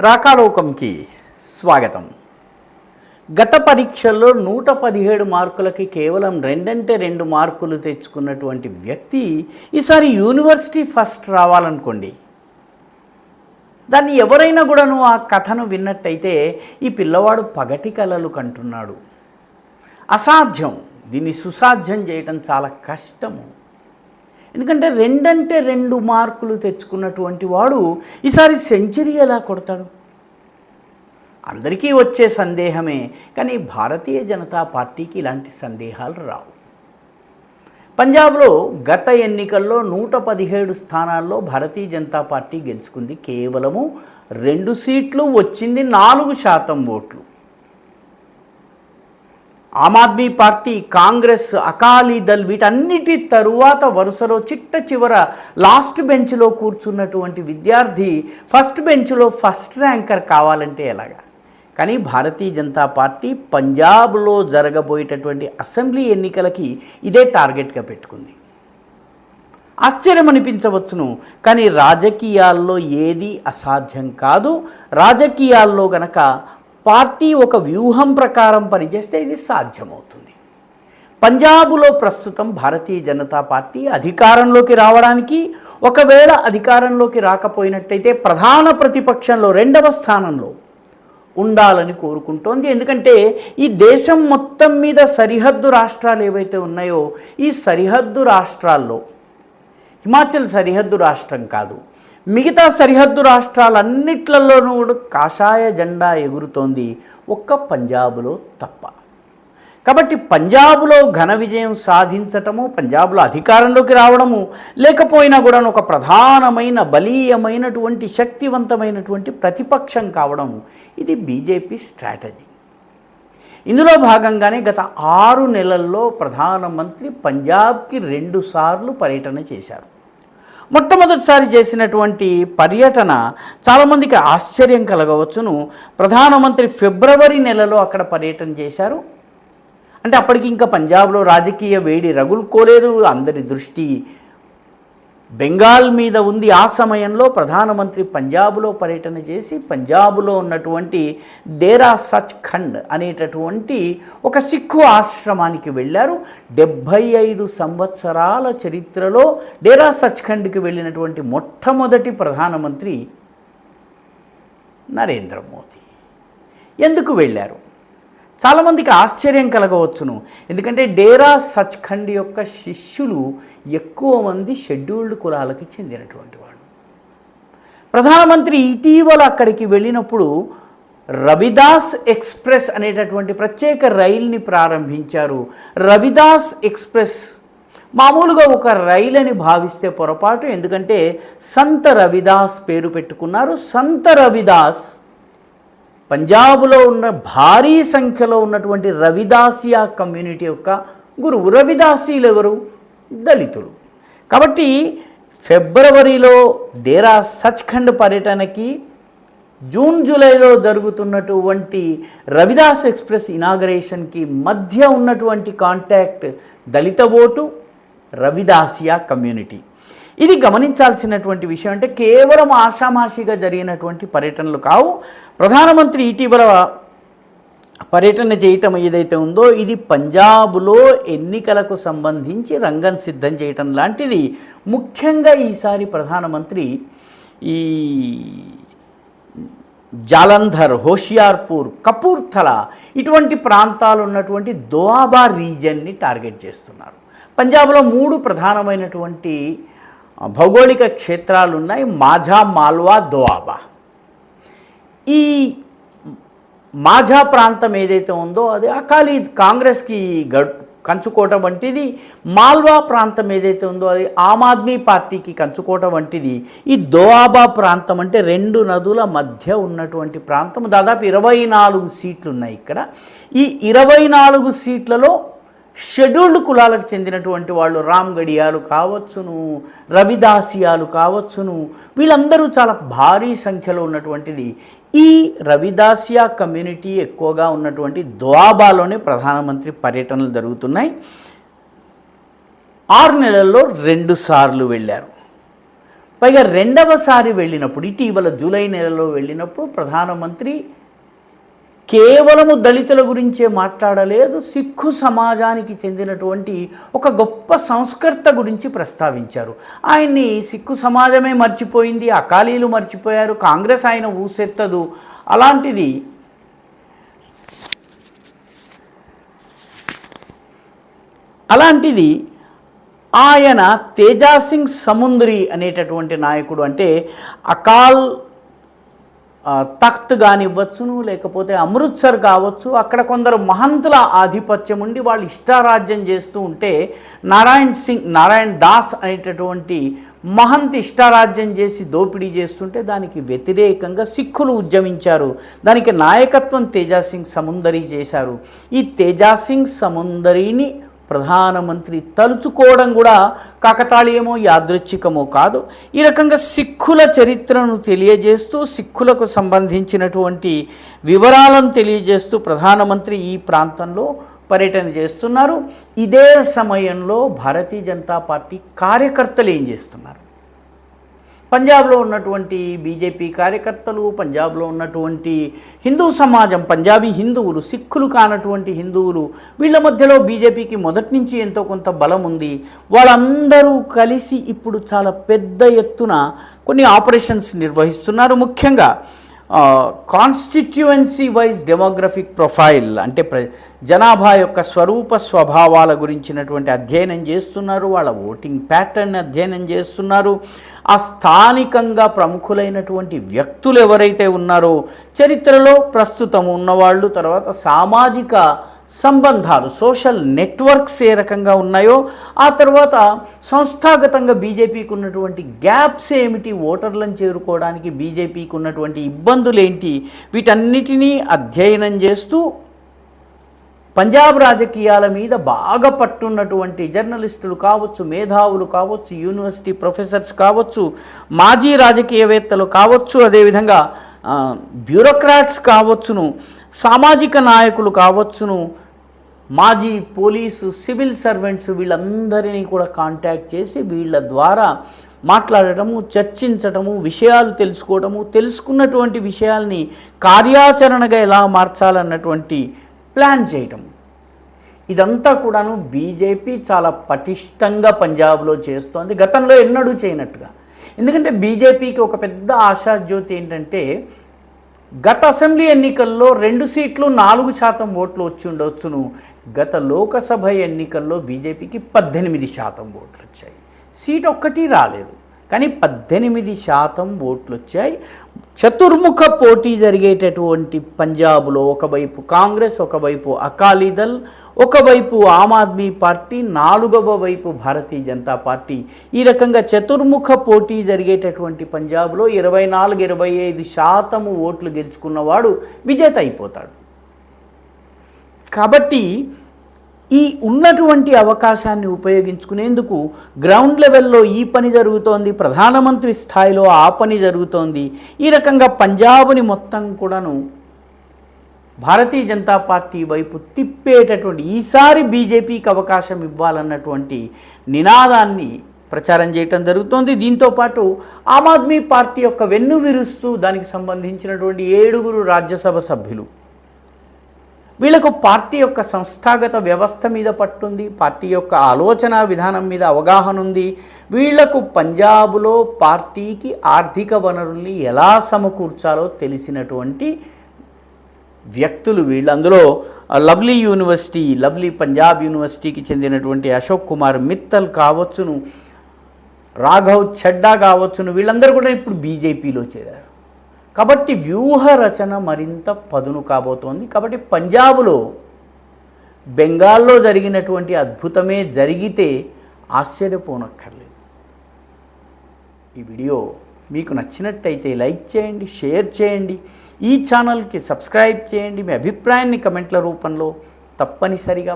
రాకాలోకంకి స్వాగతం. గత పరీక్షల్లో 117 మార్కులకి కేవలం 2 మార్కులు తెచ్చుకున్నటువంటి వ్యక్తి ఈసారి యూనివర్సిటీ ఫస్ట్ రావాలనుకోండి. దాన్ని ఎవరైనా కూడాను ఆ కథను విన్నట్టయితే ఈ పిల్లవాడు పగటి కలలు కంటున్నాడు, అసాధ్యం, దీన్ని సుసాధ్యం చేయటం చాలా కష్టము. ఎందుకంటే 2 మార్కులు తెచ్చుకున్నటువంటి వాడు ఈసారి సెంచరీ ఎలా కొడతాడు? అందరికీ వచ్చే సందేహమే, కానీ భారతీయ జనతా పార్టీకి ఇలాంటి సందేహాలు రావు. పంజాబ్లో గత ఎన్నికల్లో 117 స్థానాల్లో భారతీయ జనతా పార్టీ గెలుచుకుంది. కేవలము 2 సీట్లు వచ్చింది, 4% ఓట్లు. ఆమ్ ఆద్మీ పార్టీ, కాంగ్రెస్, అకాలీదళ్ వీటన్నిటి తరువాత వరుసలో చిట్ట చివర లాస్ట్ బెంచ్లో కూర్చున్నటువంటి విద్యార్థి ఫస్ట్ బెంచ్లో ఫస్ట్ ర్యాంకర్ కావాలంటే ఎలాగా? కానీ భారతీయ జనతా పార్టీ పంజాబ్లో జరగబోయేటటువంటి అసెంబ్లీ ఎన్నికలకి ఇదే టార్గెట్గా పెట్టుకుంది. ఆశ్చర్యం అనిపించవచ్చును, కానీ రాజకీయాల్లో ఏది అసాధ్యం కాదు. రాజకీయాల్లో గనక పార్టీ ఒక వ్యూహం ప్రకారం పనిచేస్తే ఇది సాధ్యమవుతుంది. పంజాబులో ప్రస్తుతం భారతీయ జనతా పార్టీ అధికారంలోకి రావడానికి, ఒకవేళ అధికారంలోకి రాకపోయినట్టయితే ప్రధాన ప్రతిపక్షంలో 2వ స్థానంలో ఉండాలని కోరుకుంటోంది. ఎందుకంటే ఈ దేశం మొత్తం మీద సరిహద్దు రాష్ట్రాలు ఏవైతే ఉన్నాయో, ఈ సరిహద్దు రాష్ట్రాల్లో హిమాచల్ సరిహద్దు రాష్ట్రం కాదు, మిగతా సరిహద్దు రాష్ట్రాలన్నిట్లలోనూ కూడా కాషాయ జెండా ఎగురుతోంది, ఒక్క పంజాబులో తప్ప. కాబట్టి పంజాబులో ఘన విజయం సాధించటము, పంజాబ్లో అధికారంలోకి రావడము, లేకపోయినా కూడా ఒక ప్రధానమైన బలీయమైనటువంటి శక్తివంతమైనటువంటి ప్రతిపక్షం కావడం, ఇది బీజేపీ స్ట్రాటజీ. ఇందులో భాగంగానే గత 6 నెలల్లో ప్రధానమంత్రి పంజాబ్కి 2 సార్లు పర్యటన చేశారు. మొట్టమొదటిసారి చేసినటువంటి పర్యటన చాలామందికి ఆశ్చర్యం కలగవచ్చును. ప్రధానమంత్రి ఫిబ్రవరి నెలలో అక్కడ పర్యటన చేశారు. అంటే అప్పటికి ఇంకా పంజాబ్లో రాజకీయ వేడి రగులుకోలేదు, అందరి దృష్టి బెంగాల్ మీద ఉంది. ఆ సమయంలో ప్రధానమంత్రి పంజాబ్లో పర్యటన చేసి పంజాబ్లో ఉన్నటువంటి డేరా సచ్ఖండ్ అనేటటువంటి ఒక సిక్కు ఆశ్రమానికి వెళ్ళారు. 75 సంవత్సరాల చరిత్రలో డేరా సచ్ఖండ్కి వెళ్ళినటువంటి మొట్టమొదటి ప్రధానమంత్రి నరేంద్ర మోదీ. ఎందుకు వెళ్ళారు? చాలామందికి ఆశ్చర్యం కలగవచ్చును. ఎందుకంటే డేరా సచ్ఖండ్ యొక్క శిష్యులు ఎక్కువ మంది షెడ్యూల్డ్ కులాలకు చెందినటువంటి వాళ్ళు. ప్రధానమంత్రి ఇటీవల అక్కడికి వెళ్ళినప్పుడు రవిదాస్ ఎక్స్ప్రెస్ అనేటటువంటి ప్రత్యేక రైలుని ప్రారంభించారు. రవిదాస్ ఎక్స్ప్రెస్ మామూలుగా ఒక రైలు అని భావిస్తే పొరపాటు, ఎందుకంటే సంత రవిదాస్ పేరు పెట్టుకున్నారు. సంత రవిదాస్ పంజాబ్లో ఉన్న భారీ సంఖ్యలో ఉన్నటువంటి రవిదాసియా కమ్యూనిటీ యొక్క గురువు. రవిదాసీలు ఎవరు? దళితులు. కాబట్టి ఫిబ్రవరిలో డేరా సచ్ఖండ్ పర్యటనకి, జూన్ జూలైలో జరుగుతున్నటువంటి రవిదాస్ ఎక్స్ప్రెస్ ఇనాగరేషన్కి మధ్య ఉన్నటువంటి కాంటాక్ట్ దళిత ఓటు, రవిదాసియా కమ్యూనిటీ. ఇది గమనించాల్సినటువంటి విషయం. అంటే కేవలం ఆషామాషిగా జరిగినటువంటి పర్యటనలు కావు. ప్రధానమంత్రి ఇటీవల పర్యటన చేయటం ఏదైతే ఉందో, ఇది పంజాబ్లో ఎన్నికలకు సంబంధించి రంగం సిద్ధం చేయటం లాంటిది. ముఖ్యంగా ఈసారి ప్రధానమంత్రి ఈ జాలంధర్, హోషియార్పూర్, కపూర్థలా ఇటువంటి ప్రాంతాలు ఉన్నటువంటి దోఆబా రీజియన్ని టార్గెట్ చేస్తున్నారు. పంజాబ్లో 3 ప్రధానమైనటువంటి భౌగోళిక క్షేత్రాలు ఉన్నాయి: మాఝా, మాల్వా, దోఆబా. ఈ మాఝా ప్రాంతం ఏదైతే ఉందో అది కాంగ్రెస్కి కంచుకోట వంటిది. మాల్వా ప్రాంతం ఏదైతే ఉందో అది ఆమ్ ఆద్మీ పార్టీకి కంచుకోట వంటిది. ఈ దోఆబా ప్రాంతం అంటే 2 నదుల మధ్య ఉన్నటువంటి ప్రాంతం. దాదాపు 24 సీట్లు ఉన్నాయి ఇక్కడ. ఈ 24 సీట్లలో షెడ్యూల్డ్ కులాలకు చెందినటువంటి వాళ్ళు, రామ్గడియాలు కావచ్చును, రవిదాసియాలు కావచ్చును, వీళ్ళందరూ చాలా భారీ సంఖ్యలో ఉన్నటువంటిది. ఈ రవిదాసియా కమ్యూనిటీ ఎక్కువగా ఉన్నటువంటి దోఆబాలోనే ప్రధానమంత్రి పర్యటనలు జరుగుతున్నాయి. 6 నెలల్లో 2 సార్లు వెళ్ళారు. పైగా రెండవసారి వెళ్ళినప్పుడు ఇటీవల జూలై నెలలో వెళ్ళినప్పుడు ప్రధానమంత్రి కేవలము దళితుల గురించే మాట్లాడలేదు, సిక్కు సమాజానికి చెందినటువంటి ఒక గొప్ప సంస్కర్త గురించి ప్రస్తావించారు. ఆయన్ని సిక్కు సమాజమే మర్చిపోయింది, అకాలీలు మర్చిపోయారు, కాంగ్రెస్ ఆయన ఊసెత్తదు. అలాంటిది ఆయన తేజాసింగ్ సముందరి అనేటటువంటి నాయకుడు, అంటే అకాల్ తఖ్త్ కానివ్వచ్చును, లేకపోతే అమృత్సర్ కావచ్చు, అక్కడ కొందరు మహంతుల ఆధిపత్యం ఉండి వాళ్ళు ఇష్టారాజ్యం చేస్తూ ఉంటే నారాయణ్ దాస్ అనేటటువంటి మహంత్ ఇష్టారాజ్యం చేసి దోపిడీ చేస్తుంటే దానికి వ్యతిరేకంగా సిక్కులు ఉద్యమించారు. దానికి నాయకత్వం తేజాసింగ్ సముందరి చేశారు. ఈ తేజాసింగ్ సముందరిని ప్రధానమంత్రి తలుచుకోవడం కూడా కాకతాళీయమో యాదృచ్ఛికమో కాదు. ఈ రకంగా సిక్కుల చరిత్రను తెలియజేస్తూ, సిక్కులకు సంబంధించినటువంటి వివరాలను తెలియజేస్తూ ప్రధానమంత్రి ఈ ప్రాంతంలో పర్యటన చేస్తున్నారు. ఇదే సమయంలో భారతీయ జనతా పార్టీ కార్యకర్తలు ఏం చేస్తున్నారు? పంజాబ్లో ఉన్నటువంటి బీజేపీ కార్యకర్తలు, పంజాబ్లో ఉన్నటువంటి హిందూ సమాజం, పంజాబీ హిందువులు, సిక్కులు కానటువంటి హిందువులు, వీళ్ళ మధ్యలో బీజేపీకి మొదటి నుంచి ఎంతో కొంత బలం ఉంది. వాళ్ళందరూ కలిసి ఇప్పుడు చాలా పెద్ద ఎత్తున కొన్ని ఆపరేషన్స్ నిర్వహిస్తున్నారు. ముఖ్యంగా కాన్స్టిట్యుయెన్సీ వైజ్ డెమోగ్రఫిక్ ప్రొఫైల్, అంటే జనాభా యొక్క స్వరూప స్వభావాల గురించినటువంటి అధ్యయనం చేస్తున్నారు. వాళ్ళ ఓటింగ్ ప్యాటర్న్ అధ్యయనం చేస్తున్నారు. ఆ స్థానికంగా ప్రముఖులైనటువంటి వ్యక్తులు ఎవరైతే ఉన్నారో, చరిత్రలో ప్రస్తుతం ఉన్నవాళ్ళు, తర్వాత సామాజిక సంబంధాలు, సోషల్ నెట్వర్క్స్ ఏ రకంగా ఉన్నాయో, ఆ తర్వాత సంస్థాగతంగా బీజేపీకి ఉన్నటువంటి గ్యాప్స్ ఏమిటి, ఓటర్లను చేరుకోవడానికి బీజేపీకి ఉన్నటువంటి ఇబ్బందులు ఏంటి, వీటన్నిటినీ అధ్యయనం చేస్తూ పంజాబ్ రాజకీయాల మీద బాగా పట్టున్నటువంటి జర్నలిస్టులు కావచ్చు, మేధావులు కావచ్చు, యూనివర్సిటీ ప్రొఫెసర్స్ కావచ్చు, మాజీ రాజకీయవేత్తలు కావచ్చు, అదేవిధంగా బ్యూరోక్రాట్స్ కావచ్చును, సామాజిక నాయకులు కావచ్చును, మాజీ పోలీసు, సివిల్ సర్వెంట్స్, వీళ్ళందరినీ కూడా కాంటాక్ట్ చేసి వీళ్ళ ద్వారా మాట్లాడటము, చర్చించటము, విషయాలు తెలుసుకోవటము, తెలుసుకున్నటువంటి విషయాల్ని కార్యాచరణగా ఎలా మార్చాలన్నటువంటి ప్లాన్ చేయటం, ఇదంతా కూడాను బీజేపీ చాలా పటిష్టంగా పంజాబ్లో చేస్తోంది, గతంలో ఎన్నడూ చేయనట్టుగా. ఎందుకంటే బీజేపీకి ఒక పెద్ద ఆశాజ్యోతి ఏంటంటే, గత అసెంబ్లీ ఎన్నికల్లో 2 సీట్లు 4% ఓట్లు వచ్చి ఉండవచ్చును. గత లోకసభ ఎన్నికల్లో బీజేపీకి 18% ఓట్లు వచ్చాయి. సీట్ ఒక్కటి రాలేదు, కానీ 18% ఓట్లు వచ్చాయి. చతుర్ముఖ పోటీ జరిగేటటువంటి పంజాబ్లో ఒకవైపు కాంగ్రెస్, ఒకవైపు అకాలీదళ్, ఒకవైపు ఆమ్ ఆద్మీ పార్టీ, 4వ వైపు భారతీయ జనతా పార్టీ, ఈ రకంగా చతుర్ముఖ పోటీ జరిగేటటువంటి పంజాబ్లో 24-25% ఓట్లు గెలుచుకున్నవాడు విజేత అయిపోతాడు. కాబట్టి ఈ ఉన్నటువంటి అవకాశాన్ని ఉపయోగించుకునేందుకు గ్రౌండ్ లెవెల్లో ఈ పని జరుగుతోంది, ప్రధానమంత్రి స్థాయిలో ఆ పని జరుగుతోంది. ఈ రకంగా పంజాబ్ని మొత్తం కూడాను భారతీయ జనతా పార్టీ వైపు తిప్పేటటువంటి, ఈసారి బీజేపీకి అవకాశం ఇవ్వాలన్నటువంటి నినాదాన్ని ప్రచారం చేయటం జరుగుతోంది. దీంతోపాటు ఆమ్ ఆద్మీ పార్టీ యొక్క వెన్ను విరుస్తూ దానికి సంబంధించినటువంటి 7 రాజ్యసభ సభ్యులు, వీళ్లకు పార్టీ యొక్క సంస్థాగత వ్యవస్థ మీద పట్టుంది, పార్టీ యొక్క ఆలోచన విధానం మీద అవగాహన ఉంది. వీళ్లకు పంజాబ్లో పార్టీకి ఆర్థిక వనరుల్ని ఎలా సమకూర్చాలో తెలిసినటువంటి వ్యక్తులు వీళ్ళు. అందులో లవ్లీ పంజాబ్ యూనివర్సిటీకి చెందినటువంటి అశోక్ కుమార్ మిత్తల్ కావచ్చును, రాఘవ్ చడ్డా కావచ్చును, వీళ్ళందరూ కూడా ఇప్పుడు బీజేపీలో చేరారు. కాబట్టి వ్యూహ రచన మరింత పదును కాబోతోంది. కాబట్టి పంజాబ్లో బెంగాల్లో జరిగినటువంటి అద్భుతమే జరిగితే ఆశ్చర్యపోనక్కర్లేదు. ఈ వీడియో మీకు నచ్చినట్టయితే లైక్ చేయండి, షేర్ చేయండి, ఈ ఛానల్కి సబ్స్క్రైబ్ చేయండి, మీ అభిప్రాయాన్ని కమెంట్ల రూపంలో తప్పనిసరిగా